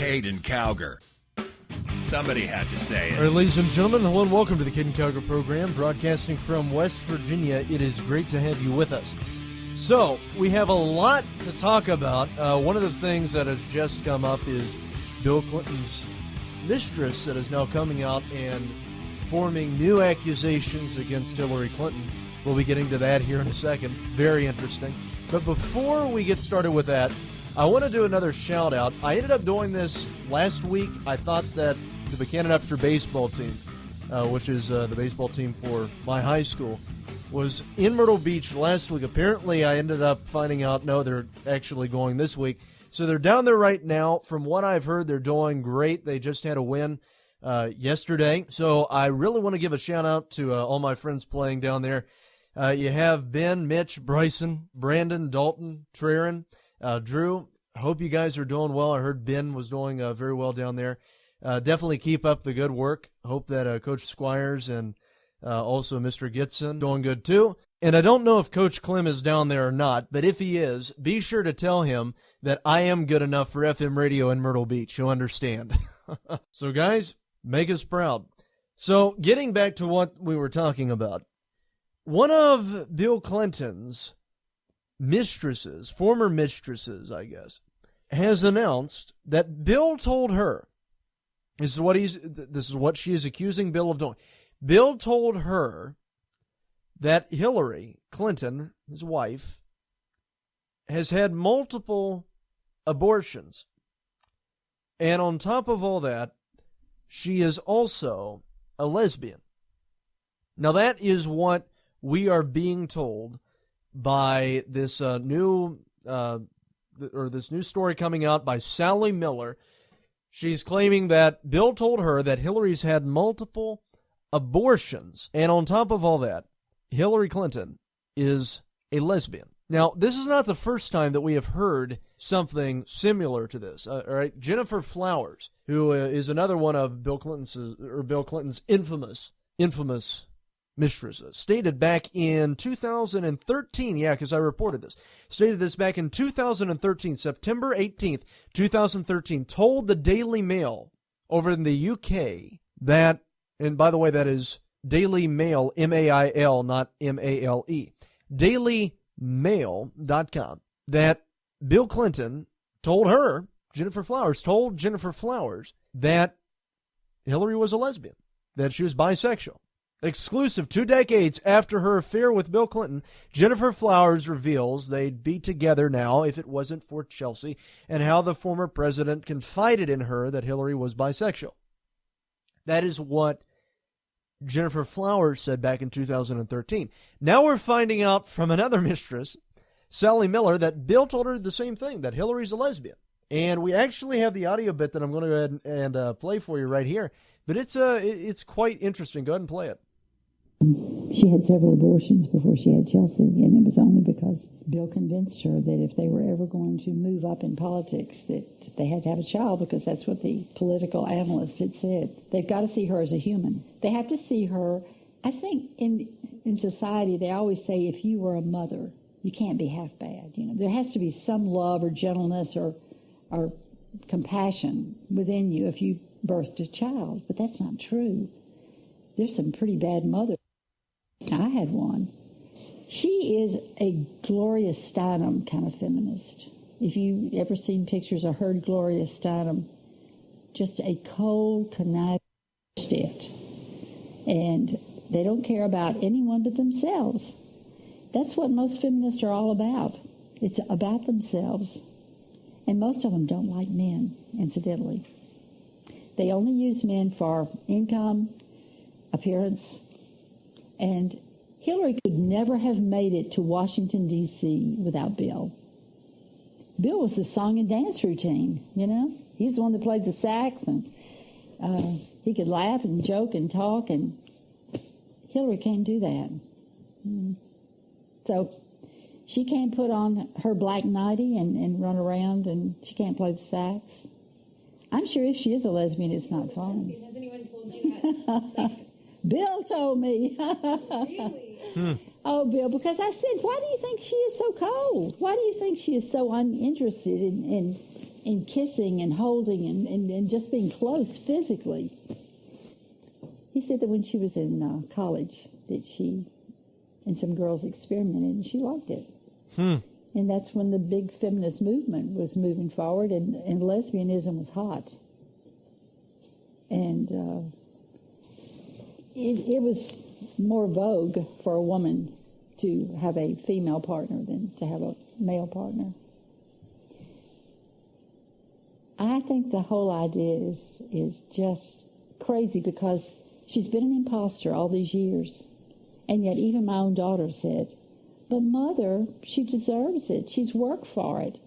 Caiden Cowger. Somebody had to say it. All right, ladies and gentlemen, hello and welcome to the Caiden Cowger program, broadcasting from West Virginia. It is great to have you with us. So, we have a lot to talk about. One of the things that has just come up is Bill Clinton's mistress that is now coming out and forming new accusations against Hillary Clinton. We'll be getting to that here in a second. Very interesting. But before we get started with that, I want to do another shout-out. I ended up doing this last week. I thought that the Buchanan Upshur baseball team, which is the baseball team for my high school, was in Myrtle Beach last week. Apparently, I ended up finding out, no, they're actually going this week. So they're down there right now. From what I've heard, they're doing great. They just had a win yesterday. So I really want to give a shout-out to all my friends playing down there. You have Ben, Mitch, Bryson, Brandon, Dalton, Traren, Drew. Hope you guys are doing well. I heard Ben was doing very well down there. Definitely keep up the good work. Hope that Coach Squires and also Mr. Gitson doing good too. And I don't know if Coach Clem is down there or not, but if he is, be sure to tell him that I am good enough for FM radio in Myrtle Beach. You'll understand. So guys, make us proud. So getting back to what we were talking about. One of Bill Clinton's mistresses, former mistresses, I guess, has announced that Bill told her, this is what she is accusing Bill of doing. Bill told her that Hillary Clinton, his wife, has had multiple abortions. And on top of all that, she is also a lesbian. Now that is what we are being told by this new story coming out by Sally Miller. She's claiming that Bill told her that Hillary's had multiple abortions, and on top of all that, Hillary Clinton is a lesbian. Now, this is not the first time that we have heard something similar to this. All right, Jennifer Flowers, who is another one of Bill Clinton's infamous mistresses, stated back in 2013, because I reported this, stated this back in 2013, September 18th, 2013, told the Daily Mail over in the UK that, and by the way, that is Daily Mail, M-A-I-L, not M-A-L-E, dailymail.com, that Bill Clinton told her, Jennifer Flowers, that Hillary was a lesbian, that she was bisexual. Exclusive 2 decades after her affair with Bill Clinton, Jennifer Flowers reveals they'd be together now if it wasn't for Chelsea, and how the former president confided in her that Hillary was bisexual. That is what Jennifer Flowers said back in 2013. Now we're finding out from another mistress, Sally Miller, that Bill told her the same thing, that Hillary's a lesbian. And we actually have the audio bit that I'm going to go ahead and play for you right here. But it's quite interesting. Go ahead and play it. She had several abortions before she had Chelsea, and it was only because Bill convinced her that if they were ever going to move up in politics, that they had to have a child, because that's what the political analyst had said. They've got to see her as a human. They have to see her. I think in society they always say, if you were a mother, you can't be half bad. There has to be some love or gentleness or compassion within you if you birthed a child, but that's not true. There's some pretty bad mothers. I had one. She is a Gloria Steinem kind of feminist. If you ever seen pictures or heard Gloria Steinem, just a cold, conniving it. And they don't care about anyone but themselves. That's what most feminists are all about. It's about themselves. And most of them don't like men, incidentally. They only use men for income, appearance, and Hillary could never have made it to Washington, D.C. without Bill. Bill was the song and dance routine, He's the one that played the sax, and he could laugh and joke and talk, and Hillary can't do that. So she can't put on her black nightie and run around, and she can't play the sax. I'm sure if she is a lesbian, it's not fun. Has anyone told you that? Bill told me. Really? Oh, Bill, because I said, why do you think she is so cold? Why do you think she is so uninterested in in kissing and holding and just being close physically. He said that when she was in college, that she and some girls experimented and she liked it. And that's when the big feminist movement was moving forward and lesbianism was hot. And it was more vogue for a woman to have a female partner than to have a male partner. I think the whole idea is just crazy because she's been an imposter all these years. And yet even my own daughter said, but Mother, she deserves it. She's worked for it.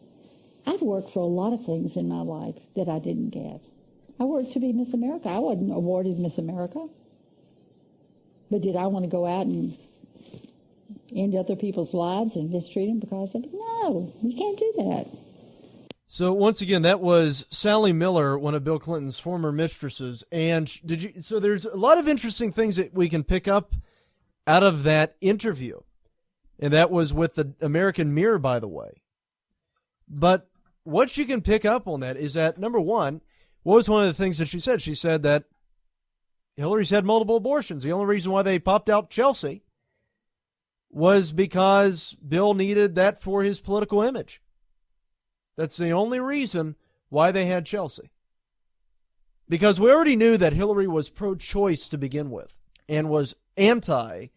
I've worked for a lot of things in my life that I didn't get. I worked to be Miss America. I wasn't awarded Miss America. But did I want to go out and end other people's lives and mistreat them because of it? No, you can't do that. So once again, that was Sally Miller, one of Bill Clinton's former mistresses. And so there's a lot of interesting things that we can pick up out of that interview. And that was with the American Mirror, by the way. But what you can pick up on that is that, number one, what was one of the things that she said? She said that Hillary's had multiple abortions. The only reason why they popped out Chelsea was because Bill needed that for his political image. That's the only reason why they had Chelsea. Because we already knew that Hillary was pro-choice to begin with and was anti-life.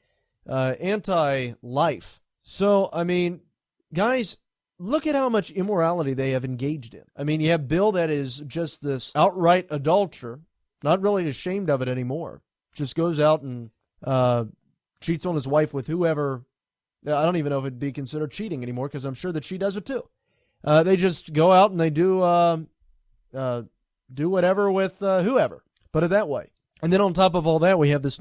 So, I mean, guys, look at how much immorality they have engaged in. I mean, you have Bill that is just this outright adulterer, not really ashamed of it anymore. Just goes out and cheats on his wife with whoever. I don't even know if it'd be considered cheating anymore because I'm sure that she does it too. They just go out and they do whatever with whoever. Put it that way. And then on top of all that, we have this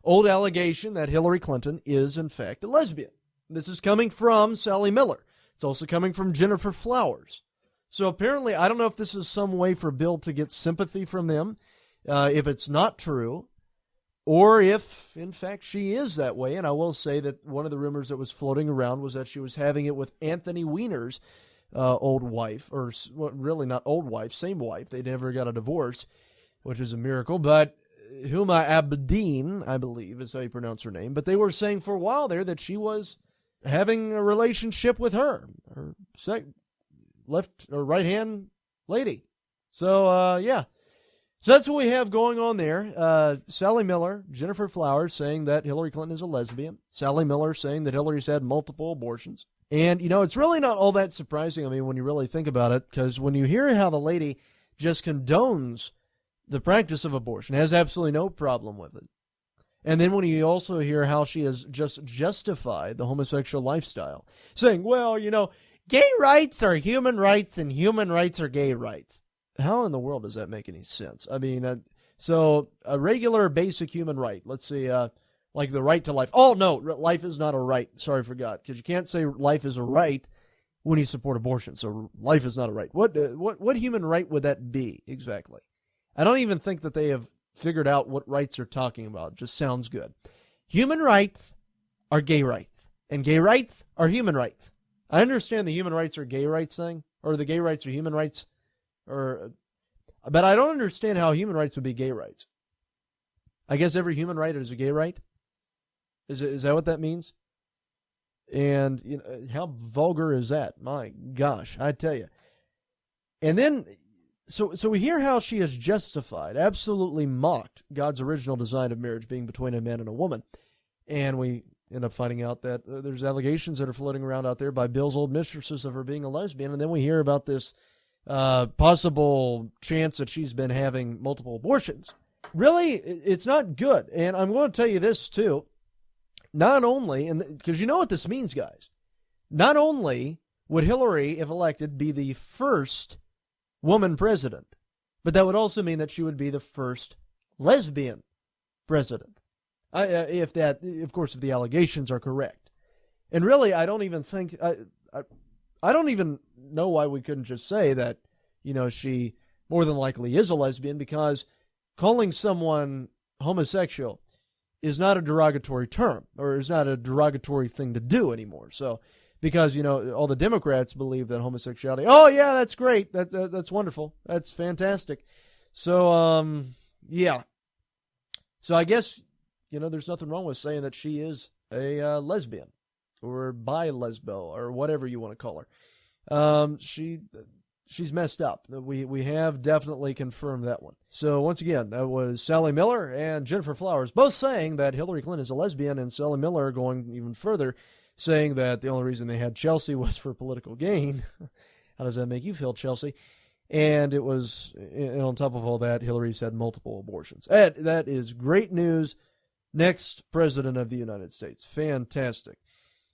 old allegation that Hillary Clinton is in fact a lesbian. This is coming from Sally Miller. It's also coming from Jennifer Flowers. So apparently, I don't know if this is some way for Bill to get sympathy from them, if it's not true, or if, in fact, she is that way. And I will say that one of the rumors that was floating around was that she was having it with Anthony Weiner's old wife, or really not old wife, same wife. They never got a divorce, which is a miracle. But Huma Abedin, I believe, is how you pronounce her name. But they were saying for a while there that she was having a relationship with her left or right-hand lady. So, yeah. So that's what we have going on there. Sally Miller, Jennifer Flowers saying that Hillary Clinton is a lesbian. Sally Miller saying that Hillary's had multiple abortions. And, you know, it's really not all that surprising, I mean, when you really think about it, because when you hear how the lady just condones the practice of abortion, has absolutely no problem with it. And then when you also hear how she has just justified the homosexual lifestyle, saying, well, you know, gay rights are human rights and human rights are gay rights. How in the world does that make any sense? I mean, so a regular basic human right, let's say like the right to life. Oh, no, life is not a right. Sorry, I forgot. Because you can't say life is a right when you support abortion. So life is not a right. What human right would that be exactly? I don't even think that they have figured out what rights they're talking about. It just sounds good. Human rights are gay rights, and gay rights are human rights. I understand the human rights are gay rights thing, or the gay rights are human rights, but I don't understand how human rights would be gay rights. I guess every human right is a gay right? Is that what that means? And you know, how vulgar is that? My gosh, I tell you. And then, so we hear how she has justified, absolutely mocked God's original design of marriage being between a man and a woman. And we end up finding out that there's allegations that are floating around out there by Bill's old mistresses of her being a lesbian. And then we hear about this possible chance that she's been having multiple abortions. Really, it's not good. And I'm going to tell you this, too. Not only, and because you know what this means, guys, not only would Hillary, if elected, be the first woman president, but that would also mean that she would be the first lesbian president. If that, of course, if the allegations are correct. And really, I don't even think, I don't even know why we couldn't just say that, you know, she more than likely is a lesbian, because calling someone homosexual is not a derogatory term, or is not a derogatory thing to do anymore. So because, all the Democrats believe that homosexuality, oh, yeah, that's great. That's wonderful. That's fantastic. So, yeah. So I guess, there's nothing wrong with saying that she is a lesbian or bi-lesbo or whatever you want to call her. She's messed up. We have definitely confirmed that one. So once again, that was Sally Miller and Jennifer Flowers both saying that Hillary Clinton is a lesbian, and Sally Miller going even further, saying that the only reason they had Chelsea was for political gain. How does that make you feel, Chelsea? And it was, and on top of all that, Hillary's had multiple abortions. That is great news. Next president of the United States. Fantastic.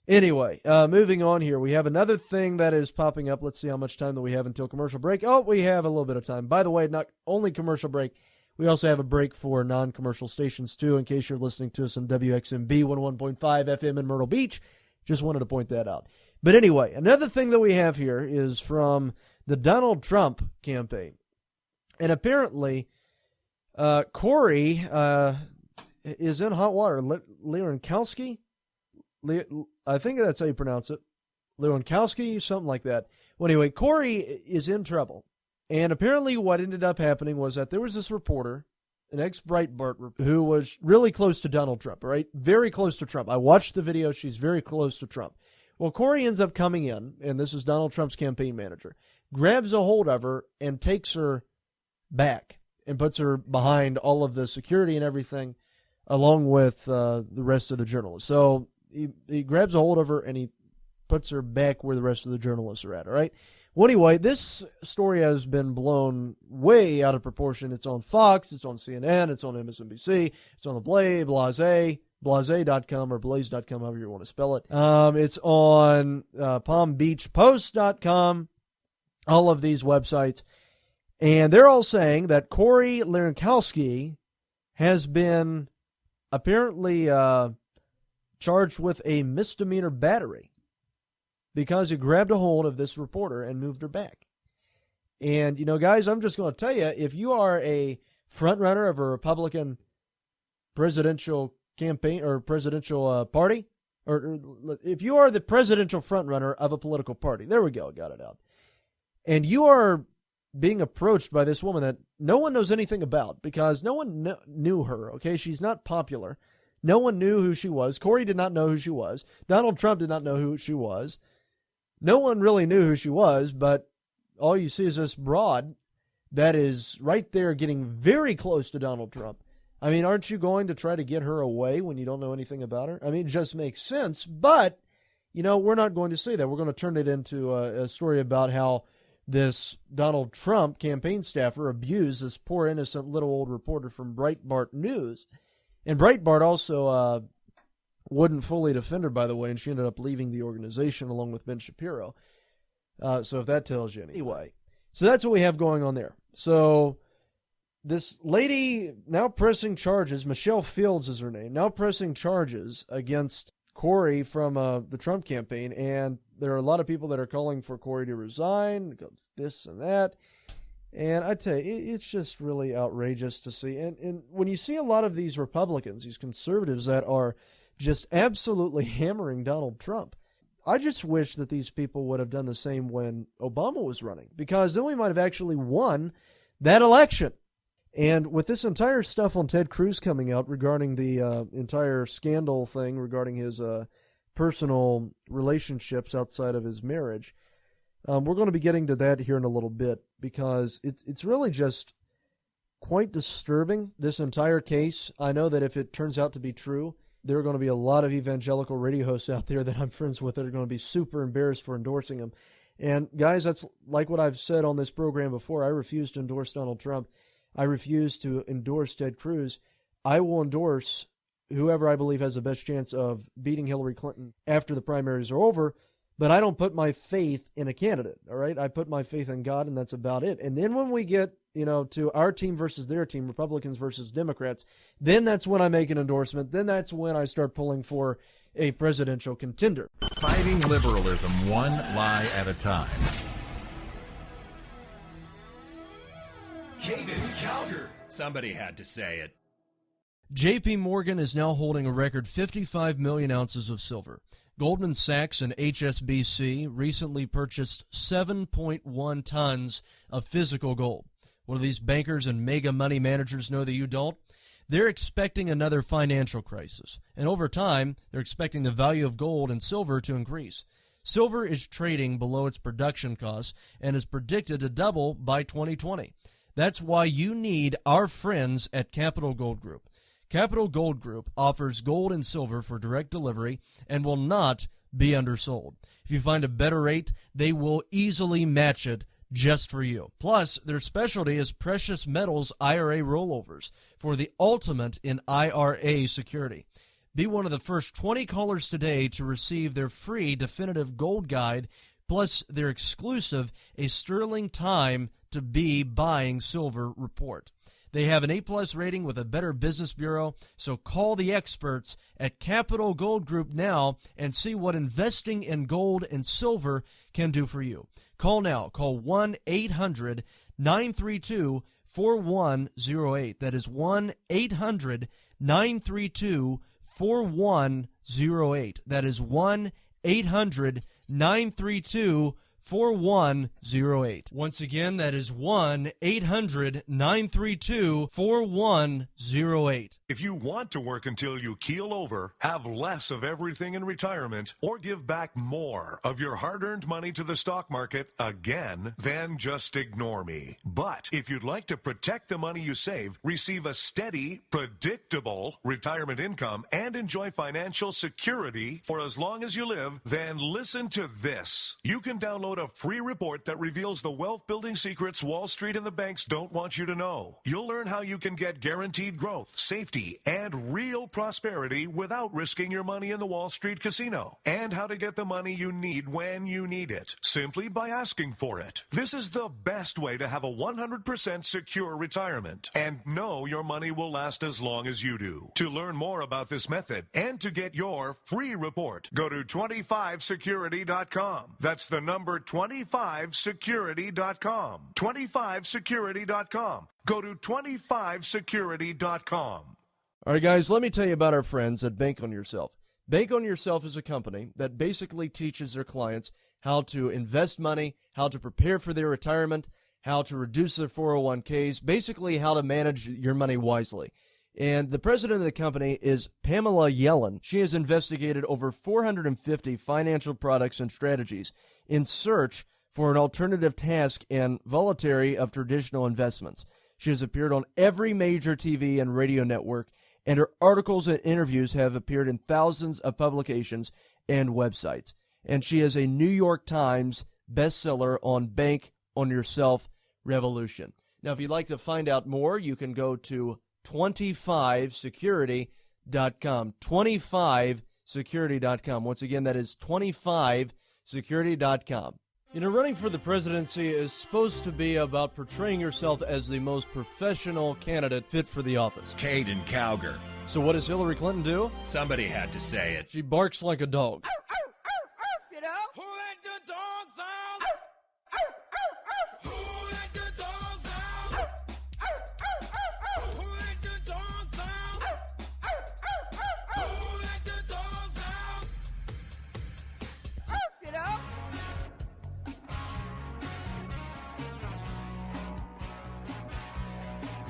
Anyway, moving on here, we have another thing that is popping up. Let's see how much time that we have until commercial break. Oh, we have a little bit of time. By the way, not only commercial break, we also have a break for non-commercial stations, too, in case you're listening to us on WXMB 101.5 FM in Myrtle Beach. Just wanted to point that out. But anyway, another thing that we have here is from the Donald Trump campaign. And apparently, Corey is in hot water. Leonkowski? I think that's how you pronounce it. Leonkowski, something like that. Well, anyway, Corey is in trouble. And apparently what ended up happening was that there was this reporter, an ex-Breitbart reporter, who was really close to Donald Trump, right? Very close to Trump. I watched the video. She's very close to Trump. Well, Corey ends up coming in, and this is Donald Trump's campaign manager, grabs a hold of her and takes her back and puts her behind all of the security and everything, along with the rest of the journalists. So he grabs a hold of her and he puts her back where the rest of the journalists are at, all right? Well, anyway, this story has been blown way out of proportion. It's on Fox, it's on CNN, it's on MSNBC, it's on the Blase.com or Blaze.com, however you want to spell it. It's on PalmBeachPost.com, all of these websites. And they're all saying that Corey Leonkowski has been apparently charged with a misdemeanor battery because he grabbed a hold of this reporter and moved her back. And, guys, I'm just going to tell you, if you are a frontrunner of a Republican presidential campaign or presidential party, or if you are the presidential frontrunner of a political party, there we go, got it out, and you are being approached by this woman that no one knows anything about because no one knew her, okay? She's not popular. No one knew who she was. Corey did not know who she was. Donald Trump did not know who she was. No one really knew who she was, but all you see is this broad that is right there getting very close to Donald Trump. I mean, aren't you going to try to get her away when you don't know anything about her? I mean, it just makes sense, but, we're not going to say that. We're going to turn it into a story about how this Donald Trump campaign staffer abused this poor, innocent little old reporter from Breitbart News. And Breitbart also wouldn't fully defend her, by the way, and she ended up leaving the organization along with Ben Shapiro. So if that tells you anything. Anyway, so that's what we have going on there. So this lady now pressing charges, Michelle Fields is her name, now pressing charges against Corey from the Trump campaign. And there are a lot of people that are calling for Corey to resign, this and that. And I tell you, it's just really outrageous to see. And when you see a lot of these Republicans, these conservatives that are just absolutely hammering Donald Trump, I just wish that these people would have done the same when Obama was running, because then we might have actually won that election. And with this entire stuff on Ted Cruz coming out regarding the entire scandal thing regarding his personal relationships outside of his marriage, we're going to be getting to that here in a little bit, because it's really just quite disturbing, this entire case. I know that if it turns out to be true, there are going to be a lot of evangelical radio hosts out there that I'm friends with that are going to be super embarrassed for endorsing him. And guys, that's like what I've said on this program before. I refuse to endorse Donald Trump. I refuse to endorse Ted Cruz. I will endorse whoever I believe has the best chance of beating Hillary Clinton after the primaries are over. But I don't put my faith in a candidate, all right? I put my faith in God, and that's about it. And then when we get, to our team versus their team, Republicans versus Democrats, then that's when I make an endorsement. Then that's when I start pulling for a presidential contender. Fighting liberalism one lie at a time. Caiden Cowger. Somebody had to say it. J.P. Morgan is now holding a record 55 million ounces of silver. Goldman Sachs and HSBC recently purchased 7.1 tons of physical gold. What do these bankers and mega money managers know that you don't? They're expecting another financial crisis, and over time, they're expecting the value of gold and silver to increase. Silver is trading below its production costs and is predicted to double by 2020. That's why you need our friends at Capital Gold Group. Capital Gold Group offers gold and silver for direct delivery and will not be undersold. If you find a better rate, they will easily match it just for you. Plus, their specialty is precious metals IRA rollovers for the ultimate in IRA security. Be one of the first 20 callers today to receive their free definitive gold guide, plus their exclusive A Sterling Time to Be Buying Silver report. They have an A-plus rating with a Better Business Bureau, so call the experts at Capital Gold Group now and see what investing in gold and silver can do for you. Call now. Call 1-800-932-4108. That is 1-800-932-4108. That is 1-800-932-4108. Once again, that is 1-800-932-4108. If you want to work until you keel over, have less of everything in retirement, or give back more of your hard-earned money to the stock market again, then just ignore me. But if you'd like to protect the money you save, receive a steady, predictable retirement income, and enjoy financial security for as long as you live, then listen to this. You can download a free report that reveals the wealth-building secrets Wall Street and the banks don't want you to know. You'll learn how you can get guaranteed growth, safety, and real prosperity without risking your money in the Wall Street casino, and how to get the money you need when you need it, simply by asking for it. This is the best way to have a 100% secure retirement, and know your money will last as long as you do. To learn more about this method, and to get your free report, go to 25security.com. That's the number 25security.com. 25security.com. Go to 25security.com. All right, guys, let me tell you about our friends at Bank on Yourself. Bank on Yourself is a company that basically teaches their clients how to invest money, how to prepare for their retirement, how to reduce their 401ks, basically how to manage your money wisely. And the president of the company is Pamela Yellen. She has investigated over 450 financial products and strategies in search for an alternative task and voluntary of traditional investments. She has appeared on every major TV and radio network, and her articles and interviews have appeared in thousands of publications and websites. And she is a New York Times bestseller on Bank on Yourself Revolution. Now, if you'd like to find out more, you can go to 25security.com. 25security.com. Once again, that is 25security.com. You know, running for the presidency is supposed to be about portraying yourself as the most professional candidate fit for the office. Caiden Cowger. So what does Hillary Clinton do? Somebody had to say it. She barks like a dog. You know? Who let the dogs out? Who let the dogs out? Who let the dogs out? Who let the dogs out? You know?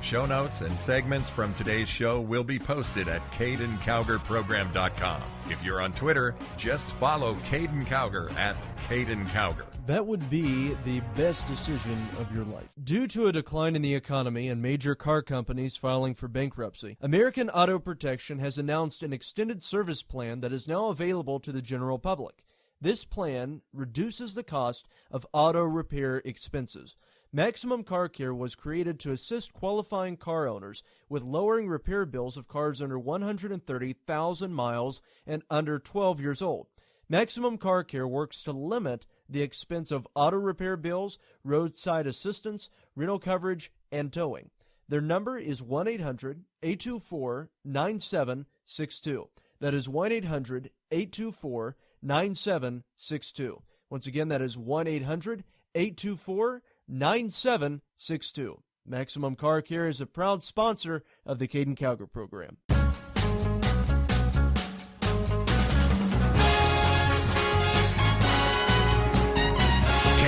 Show notes and segments from today's show will be posted at CaidenCowgerProgram.com. If you're on Twitter, just follow Caiden Cowger at Caiden Cowger. That would be the best decision of your life. Due to a decline in the economy and major car companies filing for bankruptcy, American Auto Protection has announced an extended service plan that is now available to the general public. This plan reduces the cost of auto repair expenses. Maximum Car Care was created to assist qualifying car owners with lowering repair bills of cars under 130,000 miles and under 12 years old. Maximum Car Care works to limit the expense of auto repair bills, roadside assistance, rental coverage, and towing. Their number is 1-800-824-9762. That is 1-800-824-9762. Once again, that is 1-800-824-9762. Maximum Car Care is a proud sponsor of the Caiden Cowger program.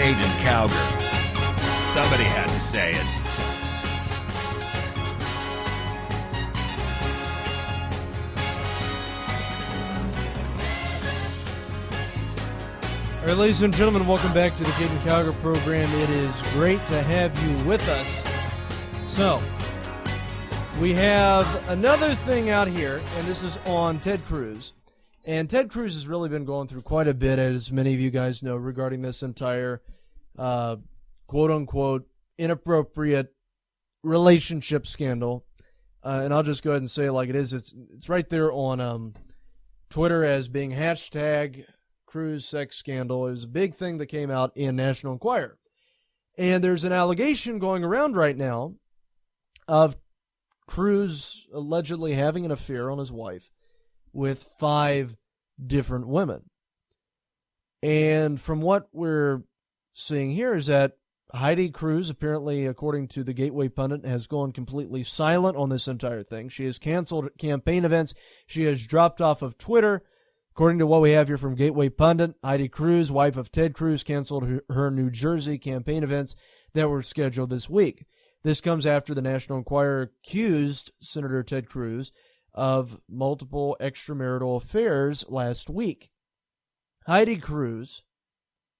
Caiden Cowger. Somebody had to say it. All right, ladies and gentlemen, welcome back to the Caiden Cowger program. It is great to have you with us. So, we have another thing out here, and this is on Ted Cruz. And Ted Cruz has really been going through quite a bit, as many of you guys know, regarding this entire quote-unquote inappropriate relationship scandal. And I'll just go ahead and say it like it is. It's right there on Twitter as being hashtag Cruz sex scandal. It was a big thing that came out in National Enquirer. And there's an allegation going around right now of Cruz allegedly having an affair on his wife with 5 different women. And from what we're seeing here is that Heidi Cruz, apparently, according to the Gateway Pundit, has gone completely silent on this entire thing. She has canceled campaign events. She has dropped off of Twitter. According to what we have here from Gateway Pundit, Heidi Cruz, wife of Ted Cruz, canceled her New Jersey campaign events that were scheduled this week. This comes after the National Enquirer accused Senator Ted Cruz of multiple extramarital affairs last week. Heidi Cruz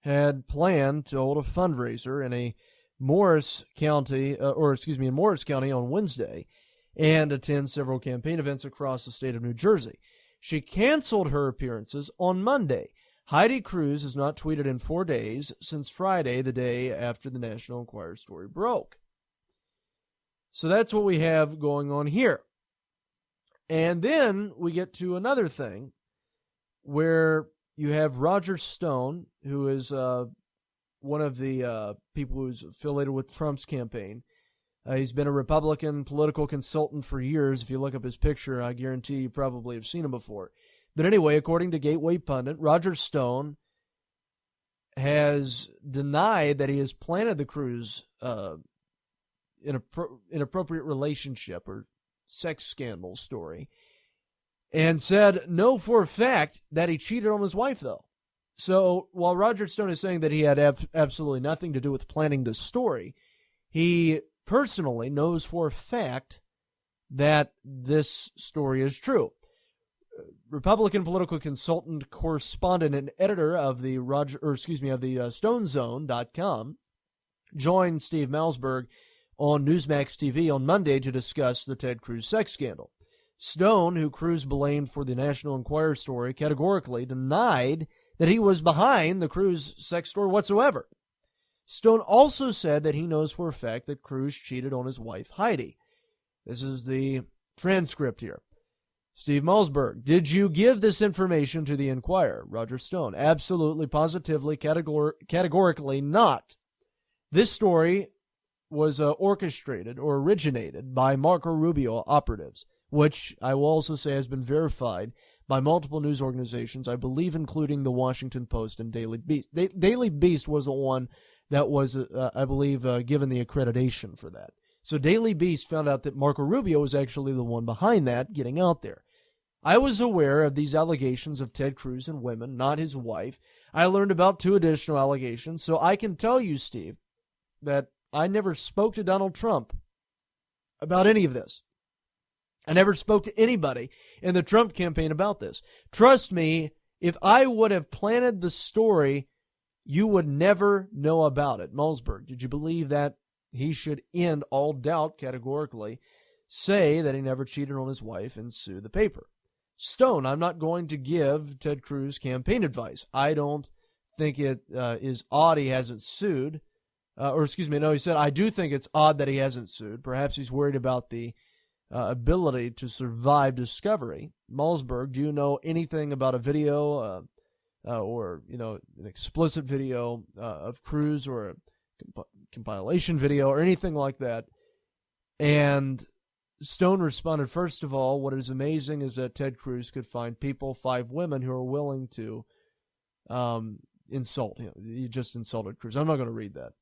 had planned to hold a fundraiser in Morris County on Wednesday and attend several campaign events across the state of New Jersey. She canceled her appearances on Monday. Heidi Cruz has not tweeted in 4 days since Friday, the day after the National Enquirer story broke. So that's what we have going on here. And then we get to another thing where you have Roger Stone, who is one of the people who's affiliated with Trump's campaign. He's been a Republican political consultant for years. If you look up his picture, I guarantee you probably have seen him before. But anyway, according to Gateway Pundit, Roger Stone has denied that he has planted the Cruz inappropriate relationship or sex scandal story, and said no for a fact that he cheated on his wife, though. So while Roger Stone is saying that he had absolutely nothing to do with planning this story, he personally knows for a fact that this story is true. Republican political consultant, correspondent, and editor of the StoneZone.com joined Steve Malzberg on Newsmax TV on Monday to discuss the Ted Cruz sex scandal. Stone, who Cruz blamed for the National Enquirer story, categorically denied that he was behind the Cruz sex story whatsoever. Stone also said that he knows for a fact that Cruz cheated on his wife, Heidi. This is the transcript here. Steve Malzberg, did you give this information to the Enquirer? Roger Stone, absolutely, positively, categorically not. This story was orchestrated or originated by Marco Rubio operatives, which I will also say has been verified by multiple news organizations, I believe including the Washington Post and Daily Beast. Daily Beast was the one that was, I believe, given the accreditation for that. So Daily Beast found out that Marco Rubio was actually the one behind that, getting out there. I was aware of these allegations of Ted Cruz and women, not his wife. I learned about 2 additional allegations, so I can tell you, Steve, that I never spoke to Donald Trump about any of this. I never spoke to anybody in the Trump campaign about this. Trust me, if I would have planted the story, you would never know about it. Malzberg, did you believe that he should end all doubt categorically, say that he never cheated on his wife, and sue the paper? Stone, I'm not going to give Ted Cruz campaign advice. I don't think it is odd he hasn't sued. He said, I do think it's odd that he hasn't sued. Perhaps he's worried about the ability to survive discovery. Malzberg, do you know anything about a video or an explicit video of Cruz or a compilation video or anything like that? And Stone responded, first of all, what is amazing is that Ted Cruz could find people, 5 women, who are willing to insult him. He just insulted Cruz. I'm not going to read that.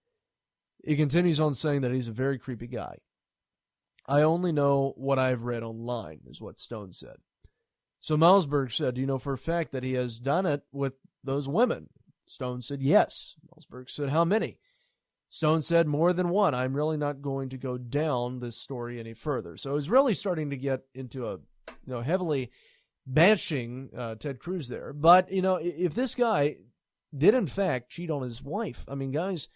He continues on saying that he's a very creepy guy. I only know what I've read online, is what Stone said. So Malzberg said, do you know for a fact that he has done it with those women? Stone said yes. Ellsberg said, how many? Stone said, more than one. I'm really not going to go down this story any further. So it was really starting to get into a heavily bashing Ted Cruz there. But, if this guy did in fact cheat on his wife, I mean, guys,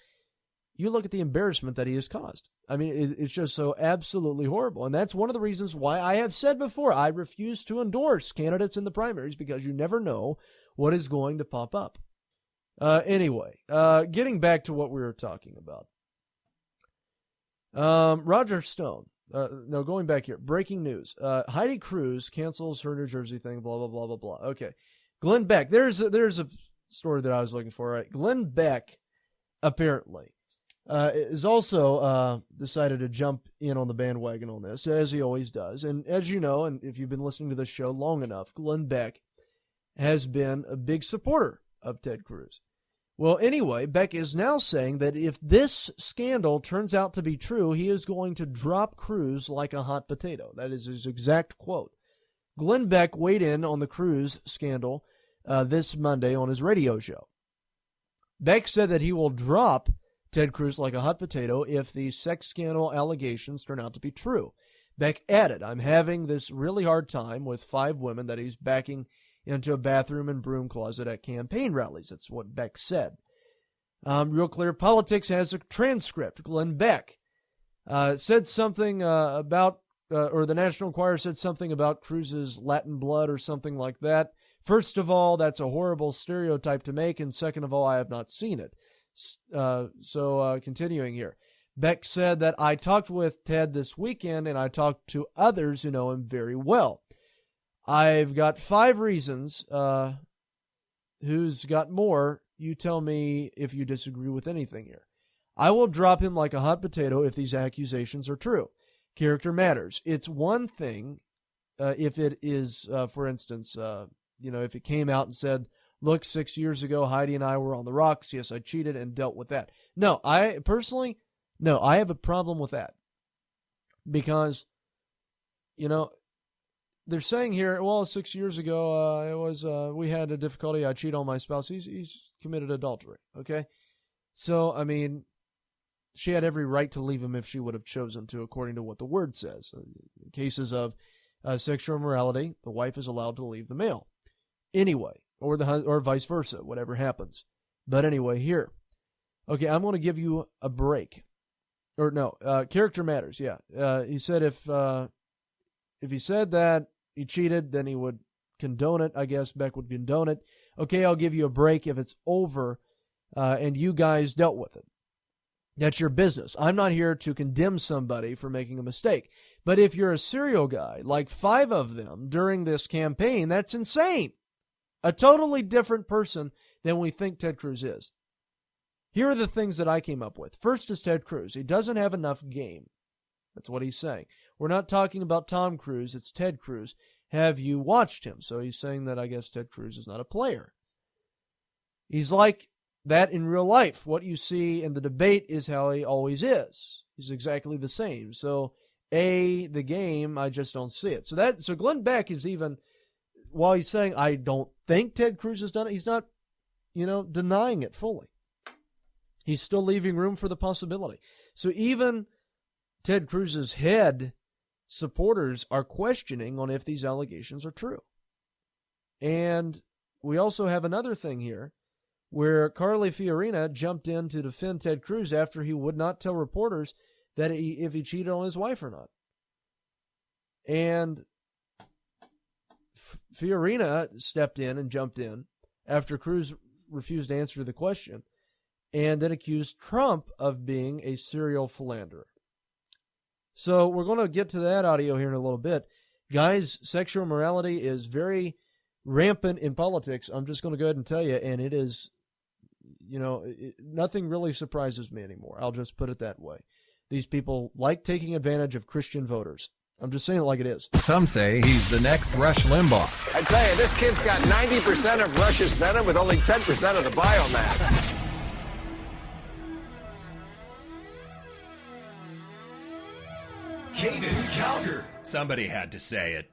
you look at the embarrassment that he has caused. I mean, it's just so absolutely horrible. And that's one of the reasons why I have said before, I refuse to endorse candidates in the primaries, because you never know what is going to pop up. Anyway, getting back to what we were talking about. Roger Stone. No, going back here. Breaking news. Heidi Cruz cancels her New Jersey thing, blah, blah, blah, blah, blah. Okay. Glenn Beck. There's a story that I was looking for. Right? Glenn Beck, apparently, is also decided to jump in on the bandwagon on this, as he always does. And as you know, and if you've been listening to this show long enough, Glenn Beck has been a big supporter of Ted Cruz. Well, anyway, Beck is now saying that if this scandal turns out to be true, he is going to drop Cruz like a hot potato. That is his exact quote. Glenn Beck weighed in on the Cruz scandal this Monday on his radio show. Beck said that he will drop Ted Cruz like a hot potato if the sex scandal allegations turn out to be true. Beck added, I'm having this really hard time with 5 women that he's backing into a bathroom and broom closet at campaign rallies. That's what Beck said. Real Clear Politics has a transcript. Glenn Beck said something about, or the National Enquirer said something about Cruz's Latin blood or something like that. First of all, that's a horrible stereotype to make, and second of all, I have not seen it. So continuing here. Beck said that I talked with Ted this weekend, and I talked to others who know him very well. I've got 5 reasons. Who's got more? You tell me if you disagree with anything here. I will drop him like a hot potato if these accusations are true. Character matters. It's one thing if it is, for instance, if it came out and said, look, 6 years ago, Heidi and I were on the rocks. Yes, I cheated and dealt with that. No, I have a problem with that. Because, they're saying here, well, 6 years ago, we had a difficulty. I cheated on my spouse. He's committed adultery. Okay. So, I mean, she had every right to leave him if she would have chosen to, according to what the word says. In cases of sexual immorality, the wife is allowed to leave the male. Anyway, or vice versa, whatever happens. But anyway, here. Okay, I'm going to give you a break. Or no, character matters. Yeah. He said if he said that he cheated, then he would condone it. I guess Beck would condone it. Okay, I'll give you a break if it's over and you guys dealt with it. That's your business. I'm not here to condemn somebody for making a mistake. But if you're a serial guy, like 5 of them during this campaign, that's insane. A totally different person than we think Ted Cruz is. Here are the things that I came up with. First is Ted Cruz. He doesn't have enough game. That's what he's saying. We're not talking about Tom Cruise. It's Ted Cruz. Have you watched him? So he's saying that I guess Ted Cruz is not a player. He's like that in real life. What you see in the debate is how he always is. He's exactly the same. So, the game, I just don't see it. So Glenn Beck is even, while he's saying I don't think Ted Cruz has done it, he's not, denying it fully. He's still leaving room for the possibility. So even Ted Cruz's head supporters are questioning on if these allegations are true. And we also have another thing here where Carly Fiorina jumped in to defend Ted Cruz after he would not tell reporters that if he cheated on his wife or not. And Fiorina stepped in and jumped in after Cruz refused to answer the question and then accused Trump of being a serial philanderer. So we're going to get to that audio here in a little bit. Guys, sexual immorality is very rampant in politics. I'm just going to go ahead and tell you, and it is, nothing really surprises me anymore. I'll just put it that way. These people like taking advantage of Christian voters. I'm just saying it like it is. Some say he's the next Rush Limbaugh. I tell you, this kid's got 90% of Rush's venom with only 10% of the biomass. Caiden Cowger. Somebody had to say it.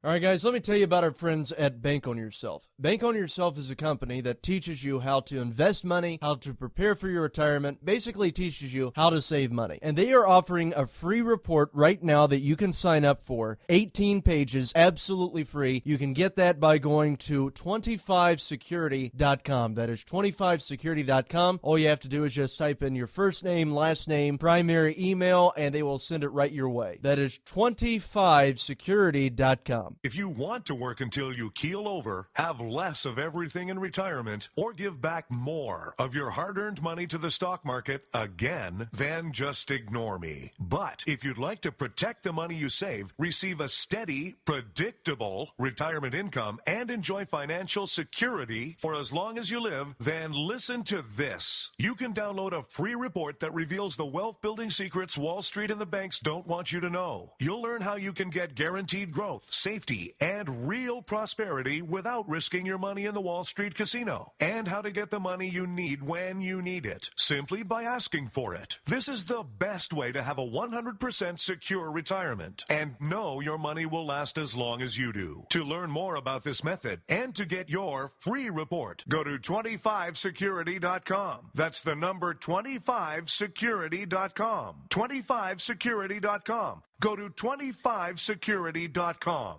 All right, guys, let me tell you about our friends at Bank on Yourself. Bank on Yourself is a company that teaches you how to invest money, how to prepare for your retirement, basically teaches you how to save money. And they are offering a free report right now that you can sign up for, 18 pages, absolutely free. You can get that by going to 25security.com. That is 25security.com. All you have to do is just type in your first name, last name, primary email, and they will send it right your way. That is 25security.com. If you want to work until you keel over, have less of everything in retirement, or give back more of your hard-earned money to the stock market again, then just ignore me. But if you'd like to protect the money you save, receive a steady, predictable retirement income, and enjoy financial security for as long as you live, then listen to this. You can download a free report that reveals the wealth-building secrets Wall Street and the banks don't want you to know. You'll learn how you can get guaranteed growth, safety, and real prosperity without risking your money in the Wall Street casino, and how to get the money you need when you need it, simply by asking for it. This is the best way to have a 100% secure retirement, and know your money will last as long as you do. To learn more about this method and to get your free report, go to 25security.com. That's the number 25security.com. 25security.com. Go to 25security.com.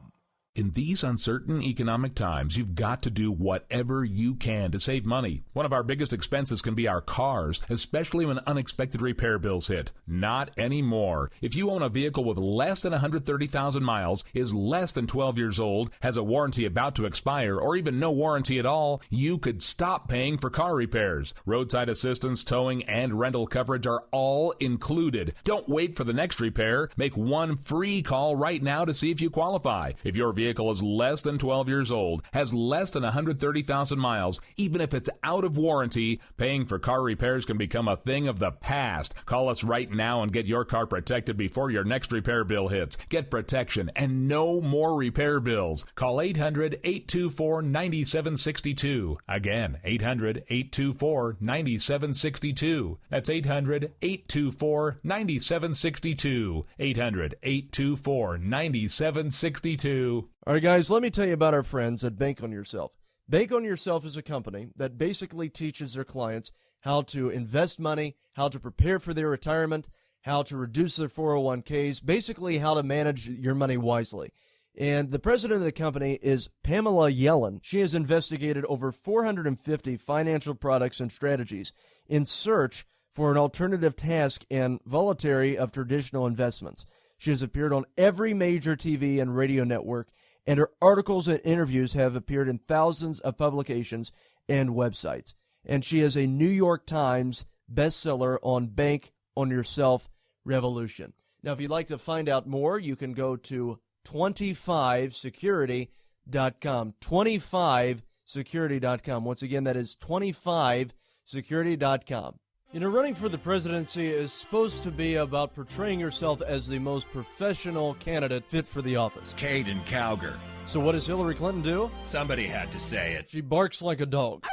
In these uncertain economic times, you've got to do whatever you can to save money. One of our biggest expenses can be our cars, especially when unexpected repair bills hit. Not anymore. If you own a vehicle with less than 130,000 miles, is less than 12 years old, has a warranty about to expire, or even no warranty at all, you could stop paying for car repairs. Roadside assistance, towing, and rental coverage are all included. Don't wait for the next repair. Make one free call right now to see if you qualify. If your vehicle is less than 12 years old, has less than 130,000 miles, even if it's out of warranty, paying for car repairs can become a thing of the past. Call us right now and get your car protected before your next repair bill hits. Get protection and no more repair bills. Call 800-824-9762. Again, 800-824-9762. That's 800-824-9762. 800-824-9762. All right, guys, let me tell you about our friends at Bank on Yourself. Bank on Yourself is a company that basically teaches their clients how to invest money, how to prepare for their retirement, how to reduce their 401ks, basically how to manage your money wisely. And the president of the company is Pamela Yellen. She has investigated over 450 financial products and strategies in search for an alternative task and voluntary of traditional investments. She has appeared on every major TV and radio network, and her articles and interviews have appeared in thousands of publications and websites. And she is a New York Times bestseller on Bank on Yourself Revolution. Now, if you'd like to find out more, you can go to 25security.com. 25security.com. Once again, that is 25security.com. You know, running for the presidency is supposed to be about portraying yourself as the most professional candidate fit for the office. Caiden Cowger. So what does Hillary Clinton do? Somebody had to say it. She barks like a dog.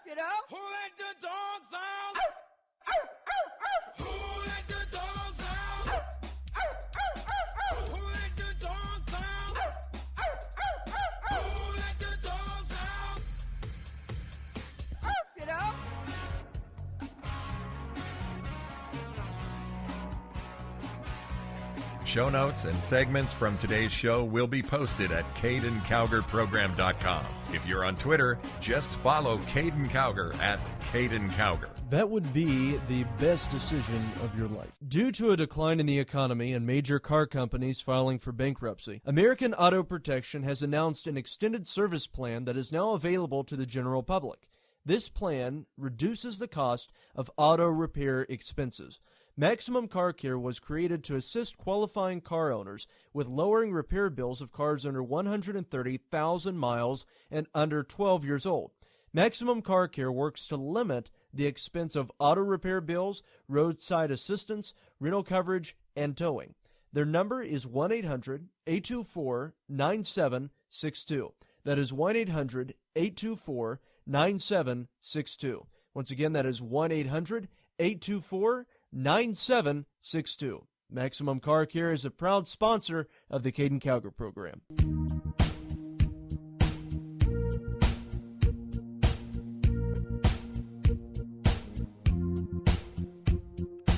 You know? Who let the dogs out? Who let the dogs out? Who let the dogs out? Who let the dogs out? You know? Show notes and segments from today's show will be posted at CaidenCowgerProgram.com. If you're on Twitter, just follow Caiden Cowger at Caiden Cowger. That would be the best decision of your life. Due to a decline in the economy and major car companies filing for bankruptcy, American Auto Protection has announced an extended service plan that is now available to the general public. This plan reduces the cost of auto repair expenses. Maximum Car Care was created to assist qualifying car owners with lowering repair bills of cars under 130,000 miles and under 12 years old. Maximum Car Care works to limit the expense of auto repair bills, roadside assistance, rental coverage, and towing. Their number is 1-800-824-9762. That is 1-800-824-9762. Once again, that is 1-800-824-9762. Maximum Car Care is a proud sponsor of the Caiden Cowger program.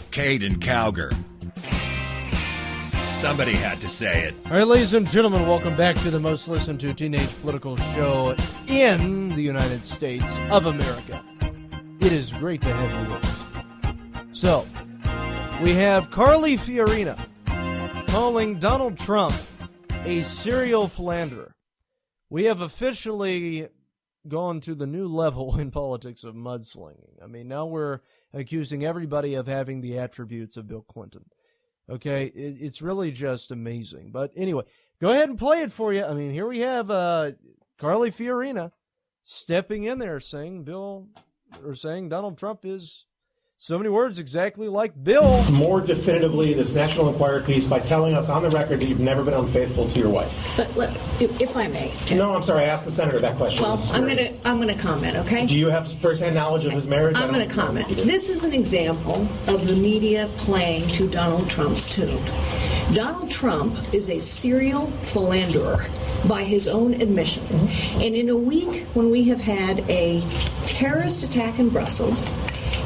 Caiden Cowger. Somebody had to say it. All right, ladies and gentlemen, welcome back to the most listened to teenage political show in the United States of America. It is great to have you with us. So, we have Carly Fiorina calling Donald Trump a serial philanderer. We have officially gone to the new level in politics of mudslinging. I mean, now we're accusing everybody of having the attributes of Bill Clinton. Okay, it's really just amazing. But anyway, go ahead and play it for you. I mean, here we have Carly Fiorina stepping in there saying Donald Trump is, so many words, exactly like Bill. More definitively, this National Enquirer piece by telling us on the record that you've never been unfaithful to your wife. But if I may. Tim. No, I'm sorry. I asked the senator that question. Well, I'm gonna comment. Okay. Do you have firsthand knowledge of his marriage? I'm going to comment. This is an example of the media playing to Donald Trump's tune. Donald Trump is a serial philanderer by his own admission. Mm-hmm. And in a week when we have had a terrorist attack in Brussels,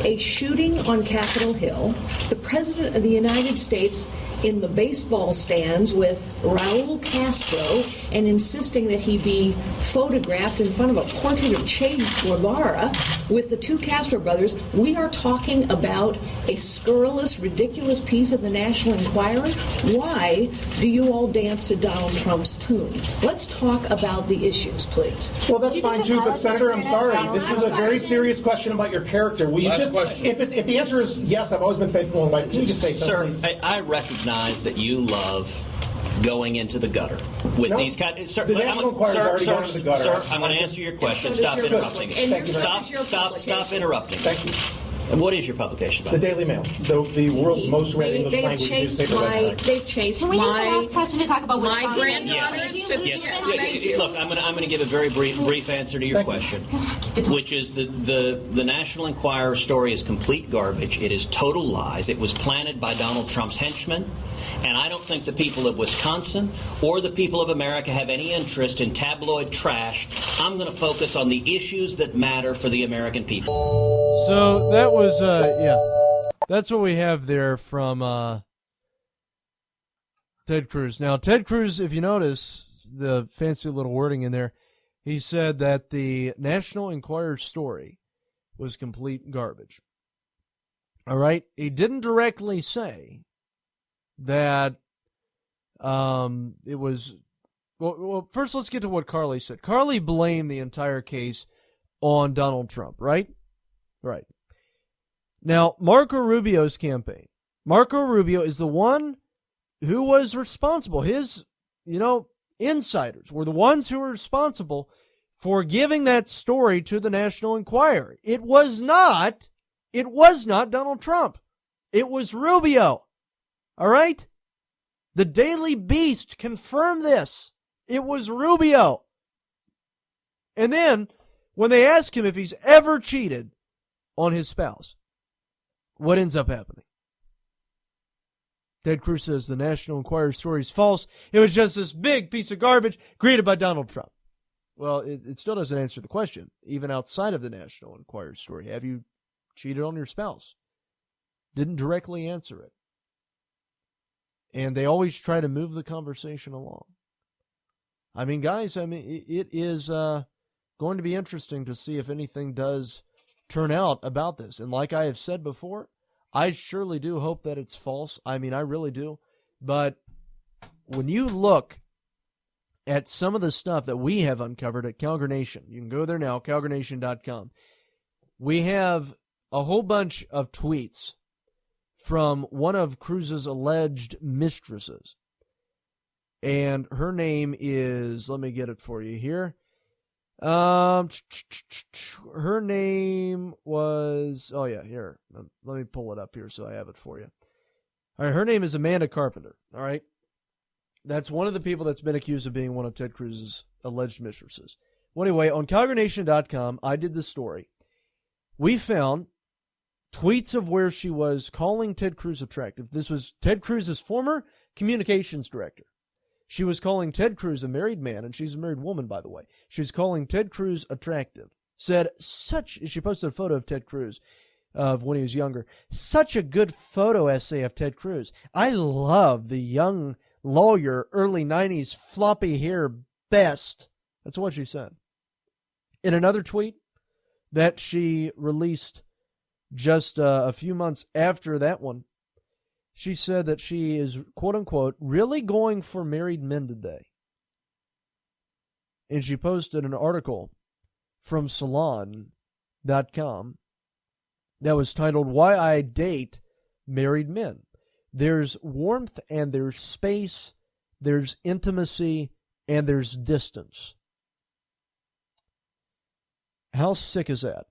a shooting on Capitol Hill, the President of the United States in the baseball stands with Raul Castro and insisting that he be photographed in front of a portrait of Che Guevara with the two Castro brothers, we are talking about a scurrilous, ridiculous piece of the National Enquirer. Why do you all dance to Donald Trump's tune? Let's talk about the issues, please. Well, that's fine too, but Senator, I'm sorry. This is a very serious question about your character. Will you just, if the answer is yes, I've always been faithful and right, can you just say something? Sir, I recognize that you love going into the gutter with these kind of... Sir, the National Enquirer's already gone into the gutter. Sir, I'm going to answer your question. Stop interrupting. Stop interrupting. Thank you. And what is your publication about? The Daily Mail, the world's most read English language newspaper website. They've chased my question to talk about my granddaughters to Look, I'm going to give a very brief answer to your question, which is the National Enquirer story is complete garbage. It is total lies. It was planted by Donald Trump's henchmen. And I don't think the people of Wisconsin or the people of America have any interest in tabloid trash. I'm going to focus on the issues that matter for the American people. So that was, that's what we have there from Ted Cruz. Now, Ted Cruz, if you notice the fancy little wording in there, he said that the National Enquirer story was complete garbage. All right? He didn't directly say that it was... Well, first let's get to what Carly said. Carly blamed the entire case on Donald Trump, right? Right. Now, Marco Rubio's campaign. Marco Rubio is the one who was responsible. His, insiders were the ones who were responsible for giving that story to the National Enquirer. It was not Donald Trump. It was Rubio. All right? The Daily Beast confirmed this. It was Rubio. And then, when they ask him if he's ever cheated on his spouse, what ends up happening? Ted Cruz says the National Enquirer story is false. It was just this big piece of garbage created by Donald Trump. Well, it still doesn't answer the question, even outside of the National Enquirer story. Have you cheated on your spouse? Didn't directly answer it. And they always try to move the conversation along. I mean, guys, it is going to be interesting to see if anything does turn out about this. And like I have said before, I surely do hope that it's false. I mean, I really do. But when you look at some of the stuff that we have uncovered at Cowger Nation, you can go there now, CowgerNation.com. We have a whole bunch of tweets from one of Cruz's alleged mistresses. And her name is, let me get it for you here. Her name was, here. Let me pull it up here so I have it for you. All right, her name is Amanda Carpenter, all right? That's one of the people that's been accused of being one of Ted Cruz's alleged mistresses. Well, anyway, on CowgerNation.com, I did the story. We found tweets of where she was calling Ted Cruz attractive. This was Ted Cruz's former communications director. She was calling Ted Cruz, a married man, and she's a married woman, by the way. She was calling Ted Cruz attractive. She posted a photo of Ted Cruz of when he was younger. Such a good photo essay of Ted Cruz. I love the young lawyer, early 90s, floppy hair best. That's what she said. In another tweet that she released just a few months after that one, she said that she is, quote-unquote, really going for married men today. And she posted an article from Salon.com that was titled, Why I Date Married Men. There's warmth and there's space, there's intimacy, and there's distance. How sick is that?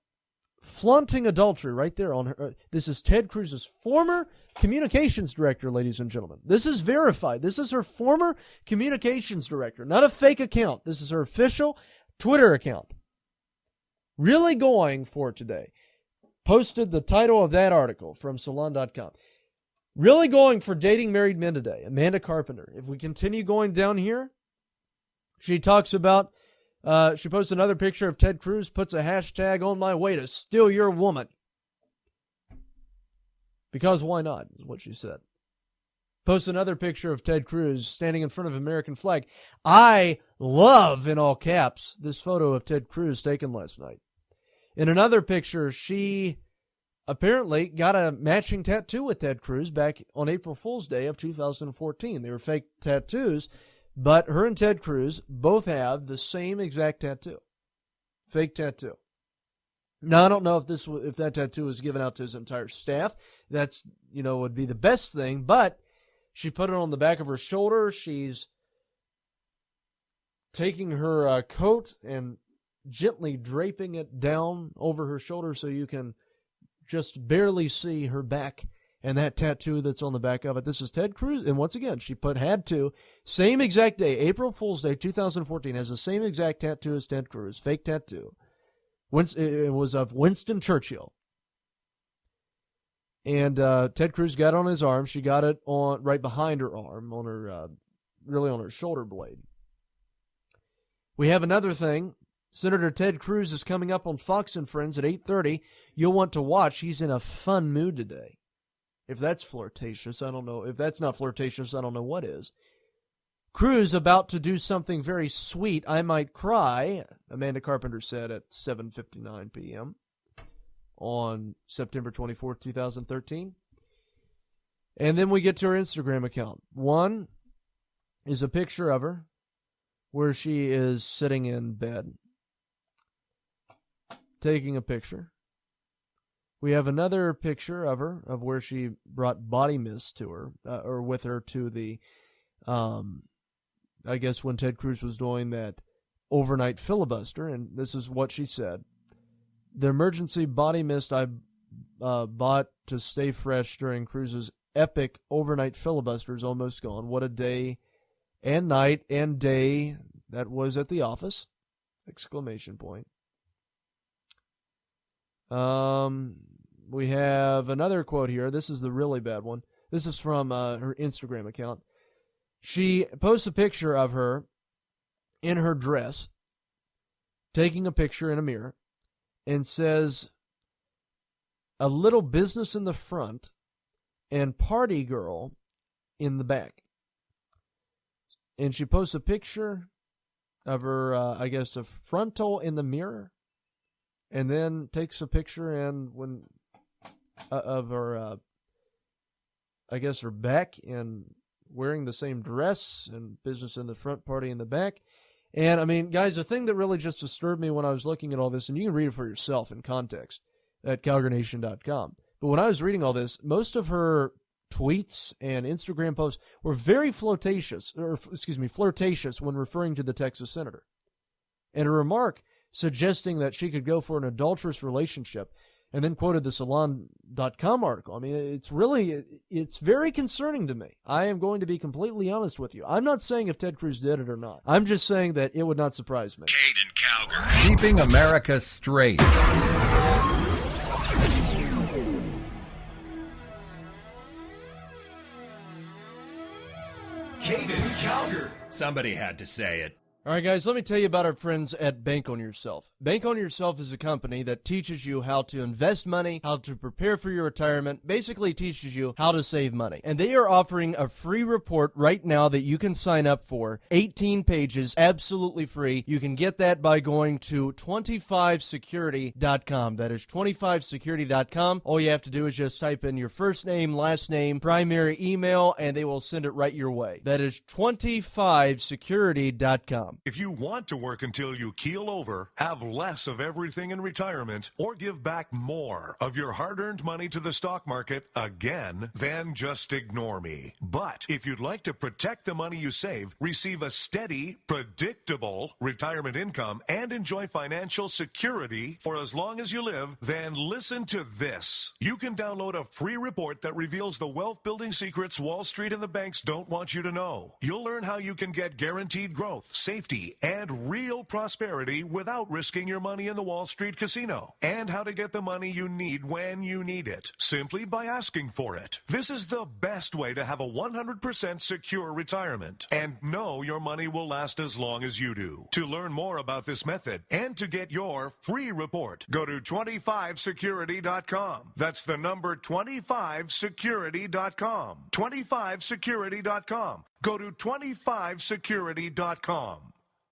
Flaunting adultery right there on her. This is Ted Cruz's former communications director, ladies and gentlemen. This is verified. This is her former communications director, not a fake account. This is her official Twitter account. Really going for today. Posted the title of that article from Salon.com. Really going for dating married men today. Amanda Carpenter. If we continue going down here, she talks about, she posts another picture of Ted Cruz, puts a hashtag on my way to steal your woman. Because why not, is what she said. Posts another picture of Ted Cruz standing in front of an American flag. I love, in all caps, this photo of Ted Cruz taken last night. In another picture, she apparently got a matching tattoo with Ted Cruz back on April Fool's Day of 2014. They were fake tattoos, but her and Ted Cruz both have the same exact tattoo. Fake tattoo. Now, I don't know if that tattoo was given out to his entire staff. That's, would be the best thing, but she put it on the back of her shoulder. She's taking her coat and gently draping it down over her shoulder so you can just barely see her back and that tattoo that's on the back of it. This is Ted Cruz, and once again, she had to, same exact day, April Fool's Day 2014, has the same exact tattoo as Ted Cruz, fake tattoo. It was of Winston Churchill. And Ted Cruz got it on his arm. She got it on right behind her arm, on her really on her shoulder blade. We have another thing. Senator Ted Cruz is coming up on Fox and Friends at 8:30. You'll want to watch. He's in a fun mood today. If that's flirtatious, I don't know. If that's not flirtatious, I don't know what is. Cruz about to do something very sweet. I might cry, Amanda Carpenter said at 7:59 p.m. on September 24th, 2013. And then we get to her Instagram account. One is a picture of her where she is sitting in bed, taking a picture. We have another picture of her, of where she brought body mist to her, or with her to the, I guess when Ted Cruz was doing that overnight filibuster, and this is what she said. The emergency body mist I bought to stay fresh during Cruz's epic overnight filibuster is almost gone. What a day and night and day that was at the office! Exclamation point. We have another quote here. This is the really bad one. This is from her Instagram account. She posts a picture of her in her dress, taking a picture in a mirror, and says, a little business in the front and party girl in the back. And she posts a picture of her, I guess, a frontal in the mirror, and then takes a picture of her, I guess, her back, and wearing the same dress, and business in the front, party in the back. And, I mean, guys, the thing that really just disturbed me when I was looking at all this, and you can read it for yourself in context at CowgerNation.com, but when I was reading all this, most of her tweets and Instagram posts were very flirtatious when referring to the Texas senator. And a remark suggesting that she could go for an adulterous relationship, and then quoted the Salon.com article. I mean, it's very concerning to me. I am going to be completely honest with you. I'm not saying if Ted Cruz did it or not. I'm just saying that it would not surprise me. Caiden Cowger. Keeping America straight. Somebody had to say it. All right, guys, let me tell you about our friends at Bank on Yourself. Bank on Yourself is a company that teaches you how to invest money, how to prepare for your retirement, basically teaches you how to save money. And they are offering a free report right now that you can sign up for, 18 pages, absolutely free. You can get that by going to 25security.com. That is 25security.com. All you have to do is just type in your first name, last name, primary email, and they will send it right your way. That is 25security.com. If you want to work until you keel over, have less of everything in retirement, or give back more of your hard-earned money to the stock market again, then just ignore me. But if you'd like to protect the money you save, receive a steady, predictable retirement income, and enjoy financial security for as long as you live, then listen to this. You can download a free report that reveals the wealth-building secrets Wall Street and the banks don't want you to know. You'll learn how you can get guaranteed growth, safety, and real prosperity without risking your money in the Wall Street casino, and how to get the money you need when you need it, simply by asking for it. This is the best way to have a 100% secure retirement, and know your money will last as long as you do. To learn more about this method and to get your free report, go to 25security.com. That's the number 25security.com. 25security.com. Go to 25security.com.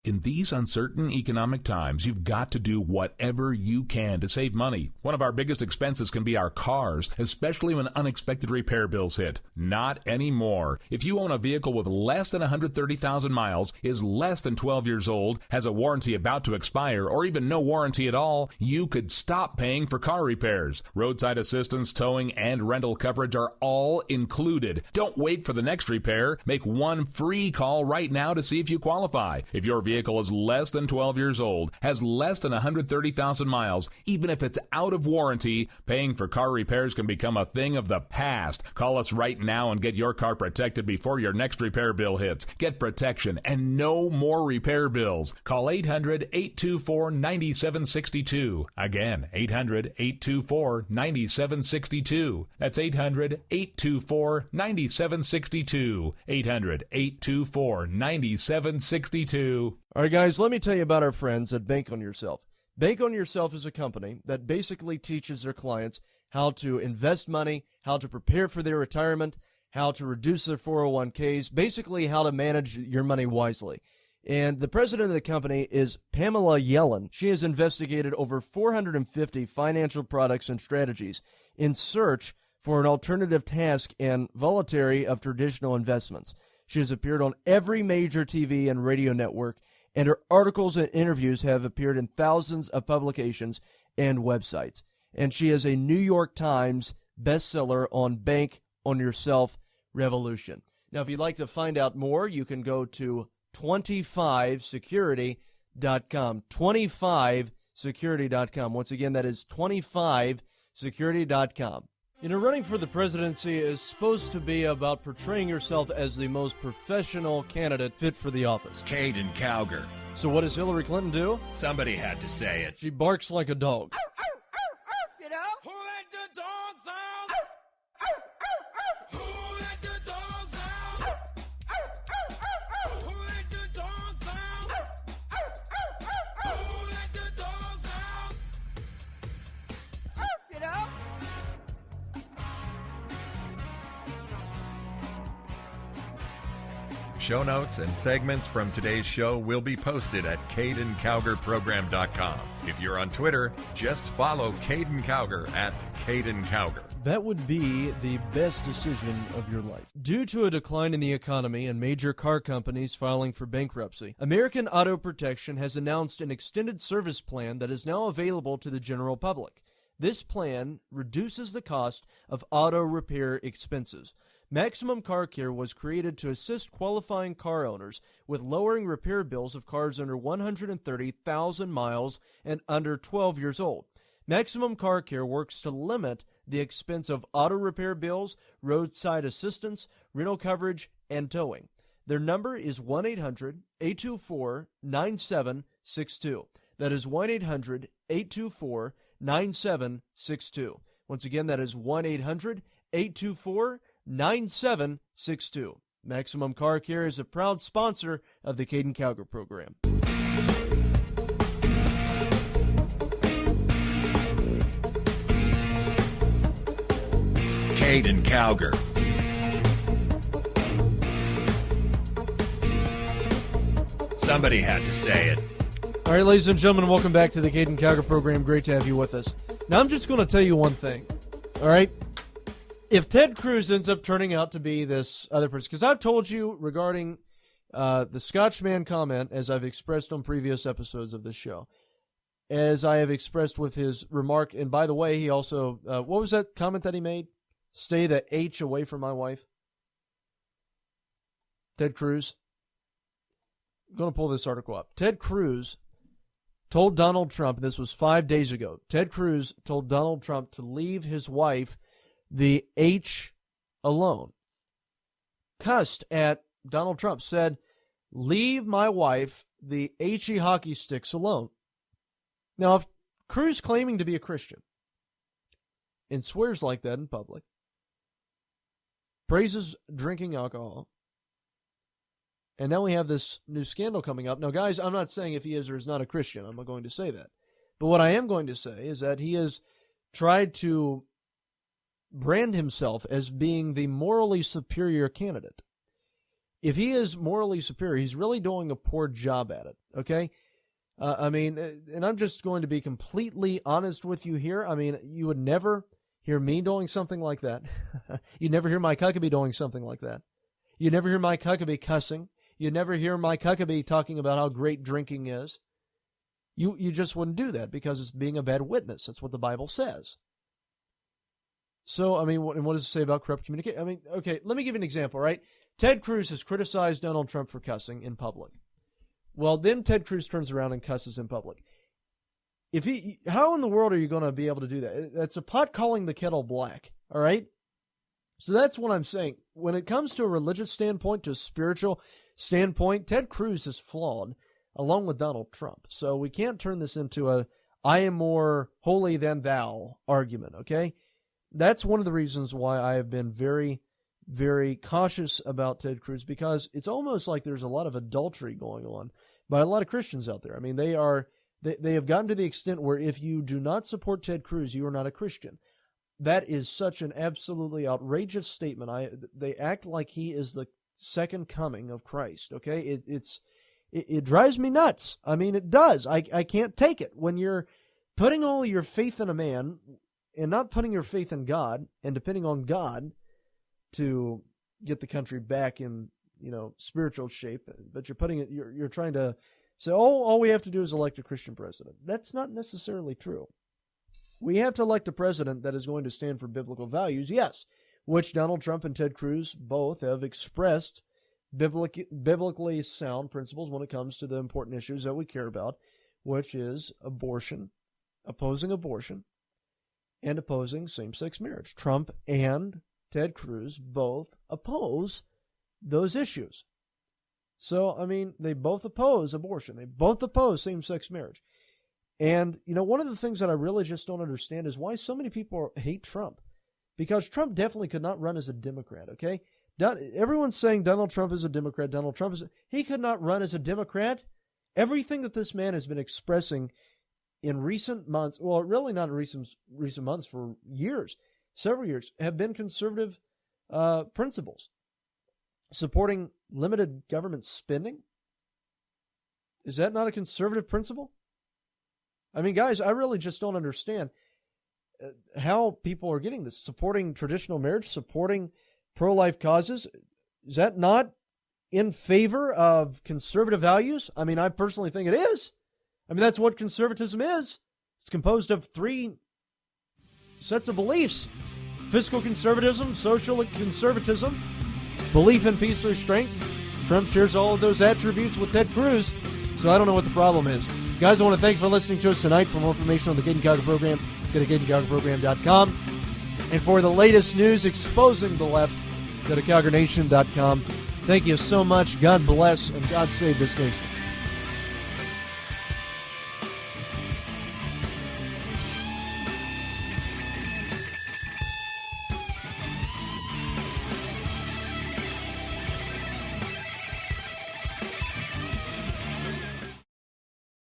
In these uncertain economic times, you've got to do whatever you can to save money. One of our biggest expenses can be our cars, especially when unexpected repair bills hit. Not anymore. If you own a vehicle with less than 130,000 miles, is less than 12 years old, has a warranty about to expire, or even no warranty at all, you could stop paying for car repairs. Roadside assistance, towing, and rental coverage are all included. Don't wait for the next repair. Make one free call right now to see if you qualify. If your vehicle is less than 12 years old, has less than 130,000 miles, even if it's out of warranty, paying for car repairs can become a thing of the past. Call us right now and get your car protected before your next repair bill hits. Get protection and no more repair bills. Call 800-824-9762. Again, 800-824-9762. That's 800-824-9762. 800-824-9762. All right, guys, let me tell you about our friends at Bank on Yourself. Bank on Yourself is a company that basically teaches their clients how to invest money, how to prepare for their retirement, how to reduce their 401ks, basically how to manage your money wisely. And the president of the company is Pamela Yellen. She has investigated over 450 financial products and strategies in search for an alternative task and voluntary of traditional investments. She has appeared on every major TV and radio network, and her articles and interviews have appeared in thousands of publications and websites. And she is a New York Times bestseller on Bank on Yourself Revolution. Now, if you'd like to find out more, you can go to 25security.com. 25security.com. Once again, that is 25security.com. You know, running for the presidency is supposed to be about portraying yourself as the most professional candidate fit for the office. Caiden Cowger. So what does Hillary Clinton do? Somebody had to say it. She barks like a dog. You know? Who let the dogs out? Who let the dogs out? Who let the dogs out? Who let the dogs out? You know? Show notes and segments from today's show will be posted at CaidenCowgerProgram.com. If you're on Twitter, just follow Caiden Cowger at Caiden Cowger. That would be the best decision of your life. Due to a decline in the economy and major car companies filing for bankruptcy, American Auto Protection has announced an extended service plan that is now available to the general public. This plan reduces the cost of auto repair expenses. Maximum Car Care was created to assist qualifying car owners with lowering repair bills of cars under 130,000 miles and under 12 years old. Maximum Car Care works to limit the expense of auto repair bills, roadside assistance, rental coverage, and towing. Their number is 1-800-824-9762. That is 1-800-824-9762. Once again, that is 1-800-824-9762. Maximum Car Care is a proud sponsor of the Caiden Cowger program. Caiden Cowger. Somebody had to say it. All right, ladies and gentlemen, welcome back to the Caiden Cowger program. Great to have you with us. Now, I'm just going to tell you one thing, all right? If Ted Cruz ends up turning out to be this other person, because I've told you regarding the Scotchman comment, as I've expressed on previous episodes of this show, as I have expressed with his remark, and by the way, he also, what was that comment that he made? Stay the H away from my wife. Ted Cruz. I'm going to pull this article up. Ted Cruz told Donald Trump, and this was 5 days ago, Ted Cruz told Donald Trump to leave his wife the H alone. Cussed at Donald Trump, said, leave my wife the H-y hockey sticks alone. Now, if Cruz claiming to be a Christian and swears like that in public, praises drinking alcohol, and now we have this new scandal coming up. Now, guys, I'm not saying if he is or is not a Christian. I'm not going to say that. But what I am going to say is that he has tried to brand himself as being the morally superior candidate. If he is morally superior, he's really doing a poor job at it, okay? I mean, and I'm just going to be completely honest with you here. I mean, you would never hear me doing something like that. You'd never hear Mike Huckabee doing something like that. You'd never hear Mike Huckabee cussing. You'd never hear Mike Huckabee talking about how great drinking is. You just wouldn't do that because it's being a bad witness. That's what the Bible says. So, I mean, what does it say about corrupt communication? I mean, okay, let me give you an example, right? Ted Cruz has criticized Donald Trump for cussing in public. Well, then Ted Cruz turns around and cusses in public. How in the world are you going to be able to do that? That's a pot calling the kettle black, all right? So that's what I'm saying. When it comes to a religious standpoint, to a spiritual standpoint, Ted Cruz is flawed, along with Donald Trump. So we can't turn this into a I am more holy than thou argument, okay? That's one of the reasons why I have been very, very cautious about Ted Cruz, because it's almost like there's a lot of adultery going on by a lot of Christians out there. I mean, they have gotten to the extent where if you do not support Ted Cruz, you are not a Christian. That is such an absolutely outrageous statement. They act like he is the second coming of Christ, okay? It drives me nuts. I mean, it does. I can't take it. When you're putting all your faith in a man and not putting your faith in God and depending on God to get the country back in, spiritual shape, but you're trying to say, all we have to do is elect a Christian president. That's not necessarily true. We have to elect a president that is going to stand for biblical values, yes, which Donald Trump and Ted Cruz both have expressed biblically sound principles when it comes to the important issues that we care about, which is abortion, opposing abortion, and opposing same-sex marriage. Trump and Ted Cruz both oppose those issues. So, I mean, they both oppose abortion. They both oppose same-sex marriage. And, one of the things that I really just don't understand is why so many people hate Trump. Because Trump definitely could not run as a Democrat, okay? Everyone's saying Donald Trump is a Democrat. He could not run as a Democrat. Everything that this man has been expressing in recent months, well, really not in recent months, for years, several years, have been conservative principles. Supporting limited government spending? Is that not a conservative principle? I mean, guys, I really just don't understand how people are getting this. Supporting traditional marriage, supporting pro-life causes, is that not in favor of conservative values? I mean, I personally think it is. I mean, that's what conservatism is. It's composed of three sets of beliefs: fiscal conservatism, social conservatism, belief in peace through strength. Trump shares all of those attributes with Ted Cruz, so I don't know what the problem is. Guys, I want to thank you for listening to us tonight. For more information on the Caiden Cowger program, go to CaidenCowgerProgram.com. And for the latest news exposing the left, go to CowgerNation.com. Thank you so much. God bless, and God save this nation.